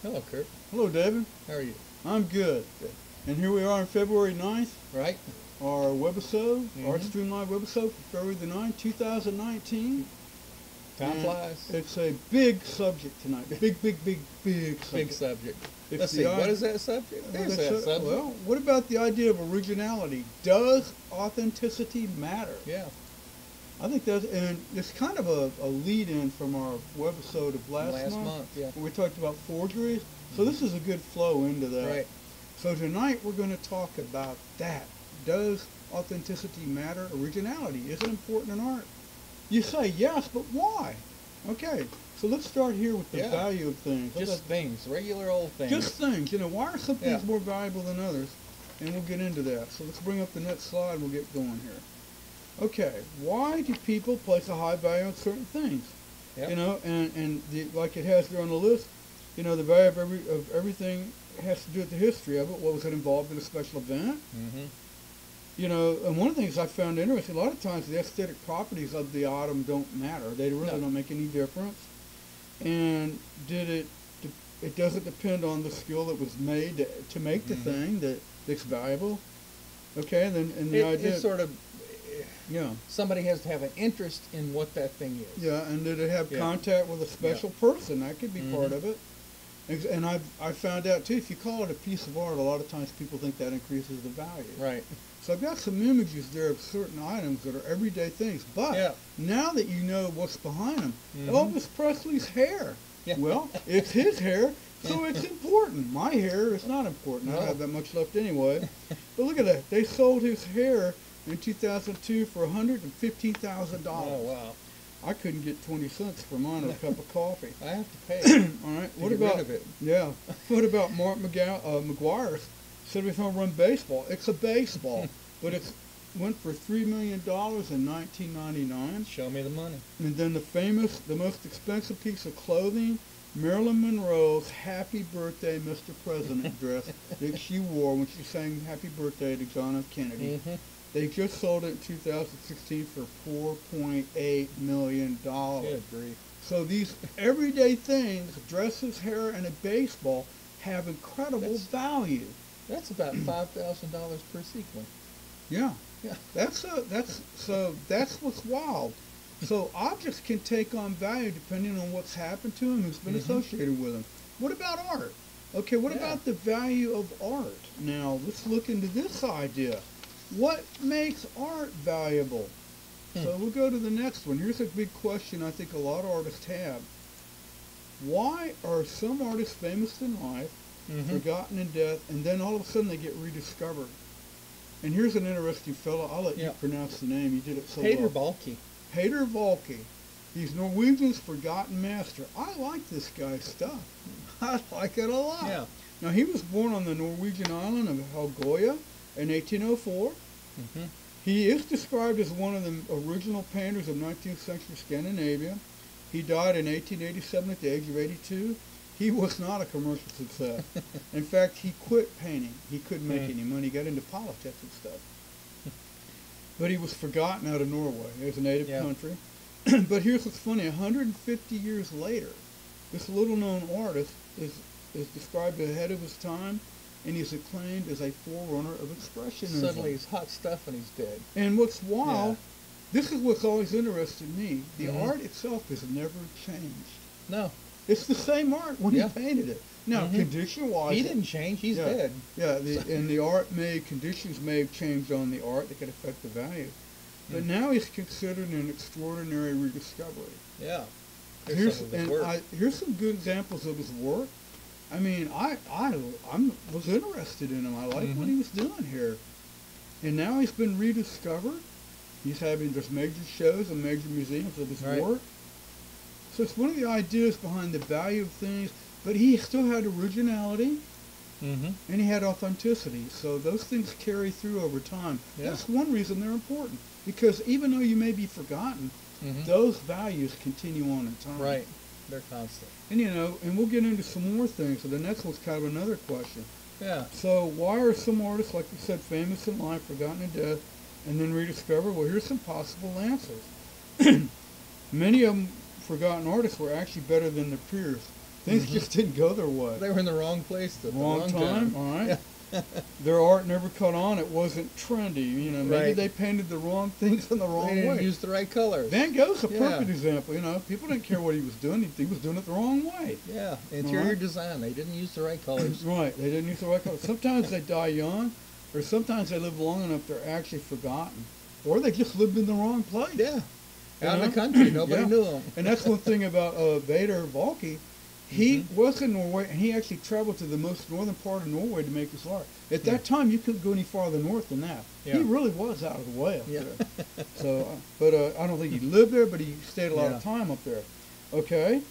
Hello, Kurt. Hello, David. How are you? I'm good. Good. And here we are on February 9th, Right? our webisode, Mhm. ArtStream Live webisode for February the 9th, 2019. Time And flies. It's a big subject tonight. Big subject. Big subject. It's Let's the see. i- What is that subject? There's that subject. Well, what about the idea of originality? Does authenticity matter? Yeah. I think that's, and it's kind of a lead-in from our webisode of last month, Yeah. where we talked about forgeries. So this is a good flow into that. Right. So tonight we're going to talk about that. Does authenticity matter? Originality, is it important in art? You say yes, but why? Okay, so let's start here with the Yeah. value of things. Just things, regular old things. Just things. Why are some things Yeah. more valuable than others? And we'll get into that. So let's bring up the next slide and we'll get going here. Okay, why do people place a high value on certain things? Yep. Like it has there on the list, the value of everything has to do with the history of it. What was it involved in a special event? Mm-hmm. And one of the things I found interesting, a lot of times the aesthetic properties of the item don't matter. They really don't make any difference. And it doesn't depend on the skill that was made to make the thing that's valuable. Okay, and the idea... It's sort of... Yeah. Somebody has to have an interest in what that thing is. Yeah, and did it have contact with a special person? That could be part of it. And I found out, too, if you call it a piece of art, a lot of times people think that increases the value. Right. So I've got some images there of certain items that are everyday things. But now that you know what's behind them, Elvis Presley's hair. Yeah. Well, it's his hair, so it's important. My hair is not important. I don't have that much left anyway. But look at that. They sold his hair in 2002 for $115,000. Oh, wow. I couldn't get 20 cents for mine or a cup of coffee. I have to pay. All right. What about it? Yeah. What about Mark McGuire? Said he's going to run baseball. It's a baseball, but it went for $3 million in 1999. Show me the money. And then the most expensive piece of clothing, Marilyn Monroe's Happy Birthday, Mr. President dress that she wore when she sang Happy Birthday to John F. Kennedy. Mm-hmm. They just sold it in 2016 for $4.8 million. Good grief. So these everyday things, dresses, hair, and a baseball, have incredible value. That's about $5,000 per sequin. Yeah. Yeah. That's what's wild. So objects can take on value depending on what's happened to them, who's been associated with them. What about art? Okay, what about the value of art? Now, let's look into this idea. What makes art valuable? So we'll go to the next one. Here's a big question I think a lot of artists have. Why are some artists famous in life, forgotten in death, and then all of a sudden they get rediscovered? And here's an interesting fellow. I'll let you pronounce the name. You did it so Peter well. Balke. Peter Balke. He's Norwegian's forgotten master. I like this guy's stuff. I like it a lot. Yeah. Now, he was born on the Norwegian island of Helgoya in 1804. He is described as one of the original painters of 19th century Scandinavia. He died in 1887 at the age of 82. He was not a commercial success. In fact, he quit painting. He couldn't make any money. He got into politics and stuff. But he was forgotten out of Norway. It was a native country. But here's what's funny. 150 years later, this little-known artist is described ahead of his time, and he's acclaimed as a forerunner of expressionism. Suddenly he's hot stuff and he's dead. And what's wild, this is what's always interested me. The art itself has never changed. No. It's the same art when he painted it. Now, condition-wise... He didn't change. He's dead. Yeah, and the conditions may have changed on the art that could affect the value. But now he's considered an extraordinary rediscovery. Yeah. Here's some good examples of his work. I mean, I was interested in him. I like what he was doing here. And now he's been rediscovered. He's having just major shows and major museums of his work. So it's one of the ideas behind the value of things, but he still had originality, and he had authenticity. So those things carry through over time. Yeah. That's one reason they're important, because even though you may be forgotten, those values continue on in time. Right. They're constant. And and we'll get into some more things. So the next one's kind of another question. Yeah. So why are some artists, like you said, famous in life, forgotten in death, and then rediscovered? Well, here's some possible answers. Many of them forgotten artists were actually better than their peers. Things just didn't go their way. They were in the wrong place at the Wrong wrong time, all right. Their art never caught on. It wasn't trendy. You know, maybe Right. they painted the wrong things in the wrong They didn't way. use the right colors. Van Gogh's a Yeah. perfect example. You know, people didn't care what he was doing. He was doing it the wrong way. Yeah, interior Right. design. They didn't use the right colors. Right. They didn't use the right color. Sometimes they die young, or sometimes they live long enough they're actually forgotten, or they just lived in the wrong place. Yeah, out in know? the country, nobody Yeah. knew them. And that's one thing about Vader Valky. He was in Norway, and he actually traveled to the most northern part of Norway to make his art. At that time, you couldn't go any farther north than that. Yeah. He really was out of the way up Yeah. there. So, but I don't think he lived there, but he stayed a lot Yeah. of time up there. Okay?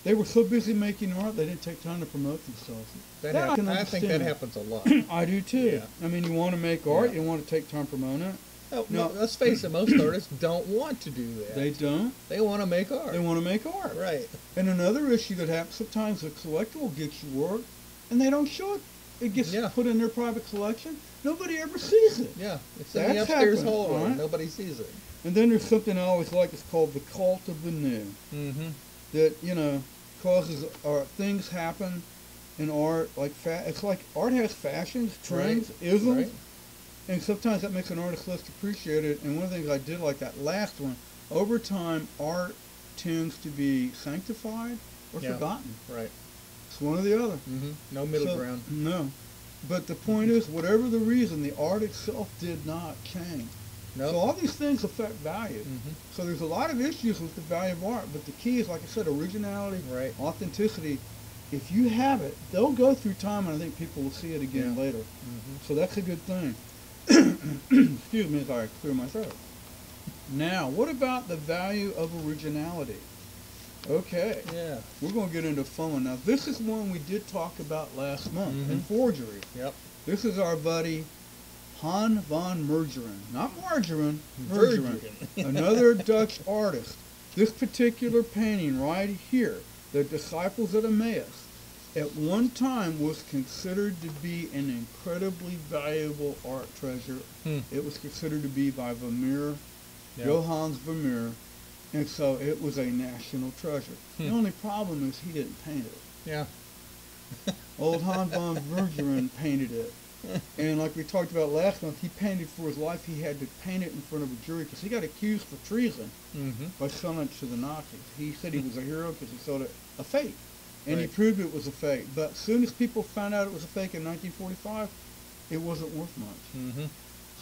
They were so busy making art, they didn't take time to promote themselves. That I can I think that understand. happens a lot. I do too. Yeah. I mean, you want to make art, Yeah. you want to take time promoting it. No, No. let's face it, most artists don't want to do that. They don't. They want to make art. They want to make art. Right. And another issue that happens, sometimes a collector will get you work, and they don't show it. It gets Yeah. put in their private collection. Nobody ever sees it. Yeah, it's in the That's upstairs happened, hallway. right? Nobody sees it. And then there's something I always like. It's called the cult of the new. Mm-hmm. That, you know, causes things happen in art. Like it's like art has fashions, trends, isms. Right. And sometimes that makes an artist less appreciated. And one of the things I did like that last one, over time, art tends to be sanctified or Yeah. forgotten. Right. It's one or the other. Mm-hmm. No middle So- ground. No. But the point is, whatever the reason, the art itself did not change. No. So all these things affect value. Mhm. So there's a lot of issues with the value of art, but the key is, like I said, originality, Right. authenticity. If you have it, they'll go through time, and I think people will see it again Yeah. later. Mm-hmm. So that's a good thing. Excuse me as I clear my throat. Now, what about the value of originality? Okay, Yeah. we're going to get into fun one. Now, this is one we did talk about last month in forgery. Yep. This is our buddy Han van Meegeren. Not Margarine, Meegeren. Another Dutch artist. This particular painting right here, The Disciples of Emmaus, at one time was considered to be an incredibly valuable art treasure. Hmm. It was considered to be by Vermeer, Yeah. Johannes Vermeer, and so it was a national treasure. The only problem is he didn't paint it. Yeah. Old Han van Meegeren painted it. And like we talked about last month, he painted for his life. He had to paint it in front of a jury because he got accused for treason Mm-hmm. by selling it to the Nazis. He said he was a hero because he sold it a fake. And he Right. proved it was a fake. But as soon as people found out it was a fake in 1945, it wasn't worth much. Mm-hmm.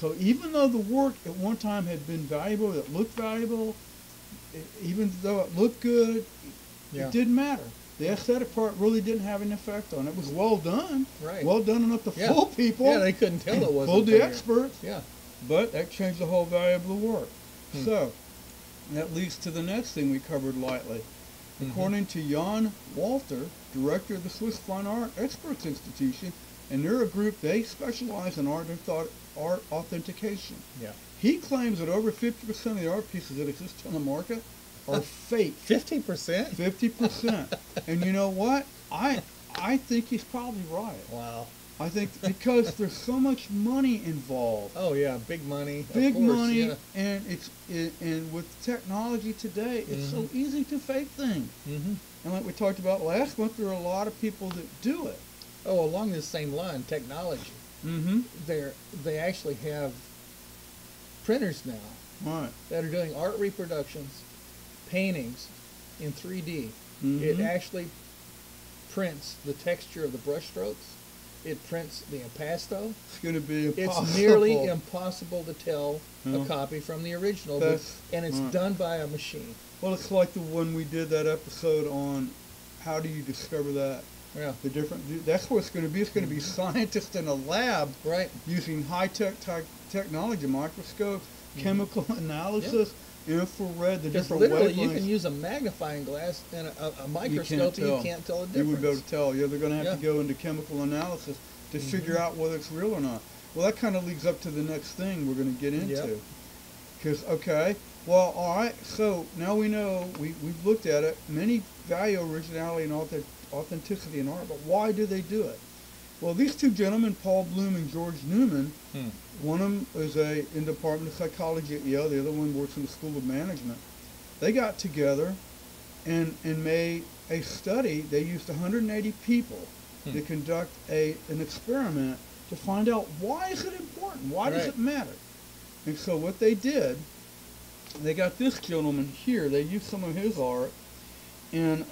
So even though the work at one time had been valuable, it looked valuable, even though it looked good, Yeah. it didn't matter. The aesthetic part really didn't have an effect on it. It was well done. Right. Well done enough to Yeah. fool people. Yeah, they couldn't tell it wasn't. Fooled the Vermeer. experts. Yeah. But that changed the whole value of the work. Hmm. So, that leads to the next thing we covered lightly. Mhm. According to Jan Walter, director of the Swiss Fine Art Experts Institution, and they're a group, they specialize in art authentication. Yeah. He claims that over 50% of the art pieces that exist on the market are fake. 50%. 50%. And you know what? I think he's probably right. Wow. I think because there's so much money involved. Oh yeah, big money. Of Big course, money, Yeah. and with technology today, it's so Mm-hmm. easy to fake things. Mm-hmm. And like we talked about last month, there are a lot of people that do it. Oh, along this same line, technology. Mm-hmm. They actually have printers now Right. that are doing art reproductions, paintings in 3D. Mhm. It actually prints the texture of the brush strokes. It prints the impasto. It's going to be impossible. It's nearly impossible to tell Yeah. a copy from the original, and it's right. done by a machine. Well, it's like the one we did that episode on how do you discover that. Yeah. The different. That's what it's going to be. It's going to be scientists in a lab Right. using high-tech technology, microscopes, chemical analysis, infrared, the Because different literally, you wavelengths. can use a magnifying glass and a You microscope, and you can't tell the You difference. would be able to tell. Yeah, they're going to have to Yeah. go into chemical analysis to figure out whether it's real or not. Well, that kind of leads up to the next thing we're going to get into. Yep. Because, okay, well, all right, so now we know, we've looked at it. Many value originality and authenticity in art, but why do they do it? Well, these two gentlemen, Paul Bloom and George Newman, one of them is in the Department of Psychology at Yale, the other one works in the School of Management. They got together and made a study. They used 180 people to conduct an experiment to find out, why is it important? Why does it matter? And so what they did, they got this gentleman here. They used some of his art, and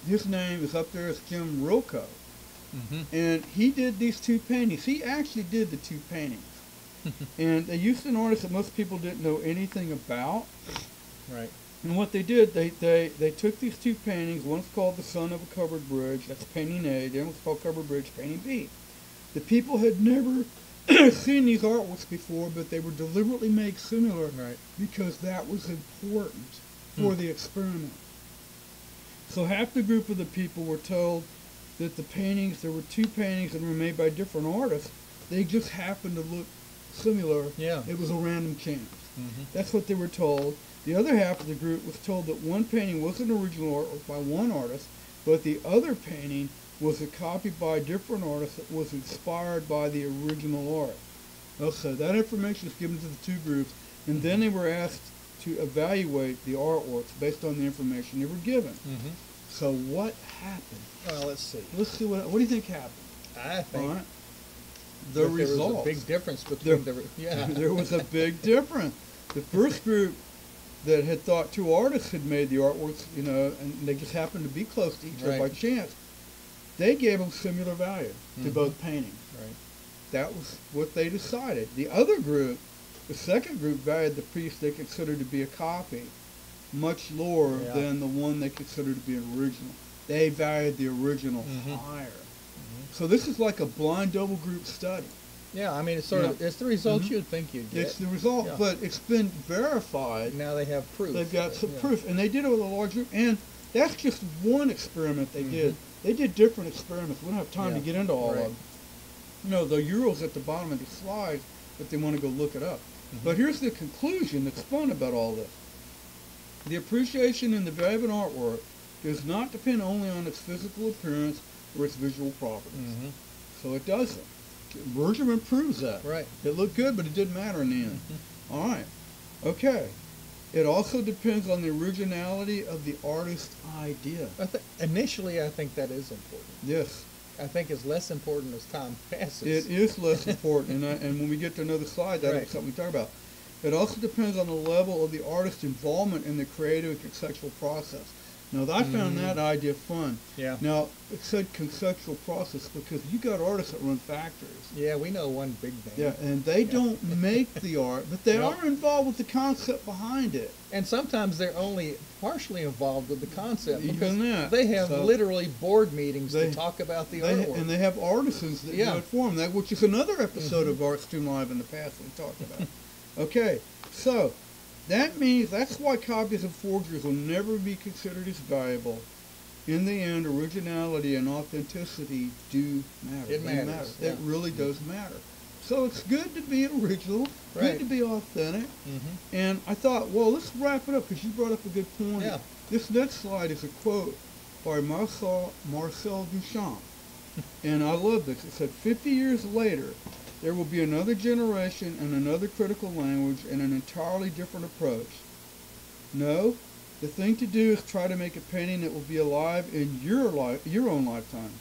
his name is up there as Jim Rilko. And he did these two paintings. He actually did the two paintings. And they used an artist that most people didn't know anything about. Right. And what they did, they took these two paintings. One's called The Son of a Covered Bridge. That's painting A. The other one's called Covered Bridge, painting B. The people had never seen these artworks before, but they were deliberately made similar because that was important for the experiment. So half the group of the people were told that the paintings, there were two paintings that were made by different artists. They just happened to look similar. Yeah. It was a random chance. That's what they were told. The other half of the group was told that one painting was an original artwork by one artist, but the other painting was a copy by a different artist that was inspired by the original art. Okay, that information is given to the two groups, and then they were asked to evaluate the artworks based on the information they were given. So what happened? Well, let's see. Let's see what do you think happened? I think the result. There was a big difference between there was a big difference. The first group that had thought two artists had made the artworks, you know, and they just happened to be close to each other by chance, they gave them similar value to both paintings. Right. That was what they decided. The other group, the second group, valued the piece they considered to be a copy much lower than the one they considered to be an original. They valued the original higher. So this is like a blind double group study. Yeah, I mean, it's sort of, it's the results you'd think you'd get. It's the result, but it's been verified. Now they have proof. They've got some proof, and they did it with a large group, and that's just one experiment they did. They did different experiments. We don't have time to get into all of them. You know, the Euro's at the bottom of the slide, but they want to go look it up. But here's the conclusion that's fun about all this. The appreciation and the value of an artwork does not depend only on its physical appearance or its visual properties. So it doesn't. Bergerman proves that. Right. It looked good, but it didn't matter in the end. All right. Okay. It also depends on the originality of the artist's idea. Initially, I think that is important. Yes. I think it's less important as time passes. It is less important, and when we get to another slide, that'll be something we talk about. It also depends on the level of the artist's involvement in the creative and conceptual process. Now, I found that idea fun. Yeah. Now, it said conceptual process because you got artists that run factories. Yeah, we know one big name. Yeah, and they don't make the art, but they are involved with the concept behind it. And sometimes they're only partially involved with the concept because they have literally board meetings to talk about the artwork. And they have artisans that do it for them, which is another episode of ArtStream Live in the past we talked about. Okay, so that means that's why copies of forgeries will never be considered as valuable. In the end, originality and authenticity do matter. It matters. It really does matter. So it's good to be original, good to be authentic. And I thought, well, let's wrap it up because you brought up a good point. Yeah. This next slide is a quote by Marcel Duchamp. And I love this. It said, 50 years later, there will be another generation and another critical language and an entirely different approach. No, the thing to do is try to make a painting that will be alive in your own lifetime.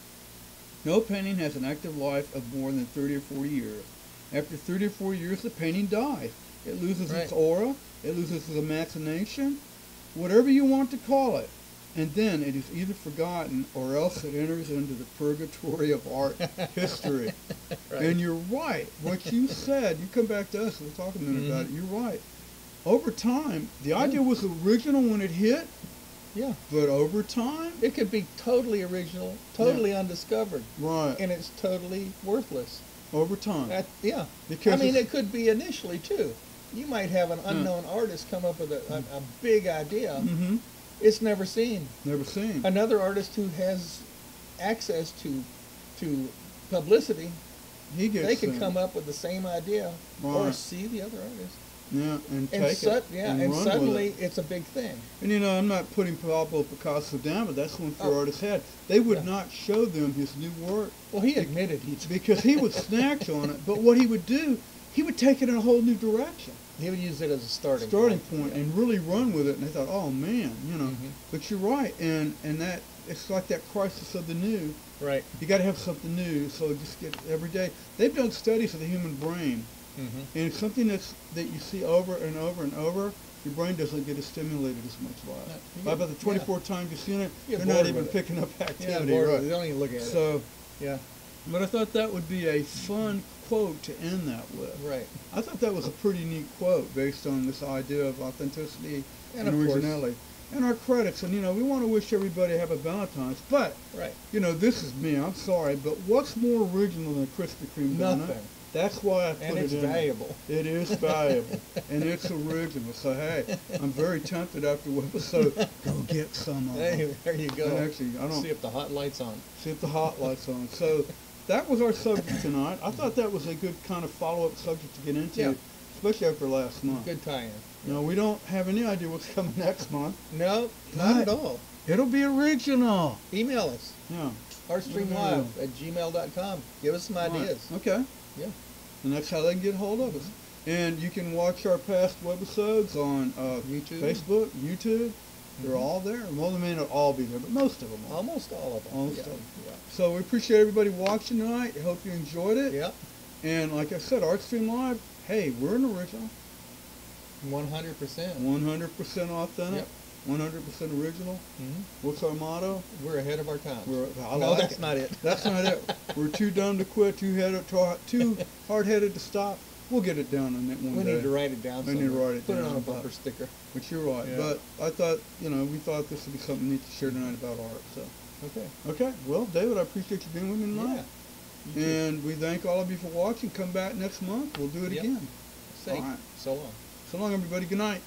No painting has an active life of more than 30 or 40 years. After 30 or 40 years, the painting dies. It loses its aura, it loses its imagination, whatever you want to call it. And then it is either forgotten or else it enters into the purgatory of art history. And you're right. What you said, you come back to us, we'll talk a minute about it. You're right. Over time, the idea was original when it hit. Yeah. But over time, it could be totally original, totally undiscovered. Right. And it's totally worthless. Over time. Because I mean, it could be initially, too. You might have an unknown artist come up with a big idea. It's never seen. Never seen. Another artist who has access to publicity, they can come up with the same idea or see the other artist. Yeah, and take it. And suddenly it's a big thing. And you know, I'm not putting Pablo Picasso down, but that's one for artists had. They would not show them his new work. Well, he admitted because he would snatch on it. But what he would do, he would take it in a whole new direction. He would use it as a starting point and really run with it. And they thought, oh man, you know. But you're right, and that it's like that crisis of the new. Right. You got to have something new. So just get every day. They've done studies of the human brain, and it's something that you see over and over and over. Your brain doesn't get as stimulated as much by about the 24 times you've seen it, you're not even picking up activity. Right. They don't even look at it. So, yeah. But I thought that would be a fun quote to end that with. Right. I thought that was a pretty neat quote based on this idea of authenticity and originality. And our credits. And, you know, we want to wish everybody happy Valentine's. But, you know, this is me. I'm sorry. But what's more original than a Krispy Kreme donut? Nothing. That's why I put it in. And it's valuable. It is valuable. And it's original. So, hey, I'm very tempted after the episode. Go get some of them. Hey, there you go. And actually, I don't see if the hot light's on. See if the hot light's on. So that was our subject tonight. I thought that was a good kind of follow-up subject to get into, especially after last month. Good tie-in. You know, we don't have any idea what's coming next month. No, not at all. It'll be original. Email us. Yeah. ArtStreamLive@gmail.com. Give us some ideas. Okay. Yeah. And that's how they can get hold of us. And you can watch our past webisodes on YouTube, Facebook, YouTube. They're all there. Well, they may not all be there, but most of them are. Almost all of them. Almost all of them. Yeah. So we appreciate everybody watching tonight. I hope you enjoyed it. Yep. And like I said, ArtStream Live, hey, we're an original. 100%. 100% authentic. 100% original. What's our motto? We're ahead of our time. That's not it. That's not it. We're too dumb to quit, too hard-headed to stop. We'll get it down on that one day. We need to write it down. We need to write it down. Put it on a bumper but, sticker. But you're right. Yeah. But I thought, you know, we thought this would be something neat to share tonight about art. So. Okay. Well, David, I appreciate you being with me tonight. Yeah. And we thank all of you for watching. Come back next month. We'll do it again. Safe. All right. So long. So long, everybody. Good night.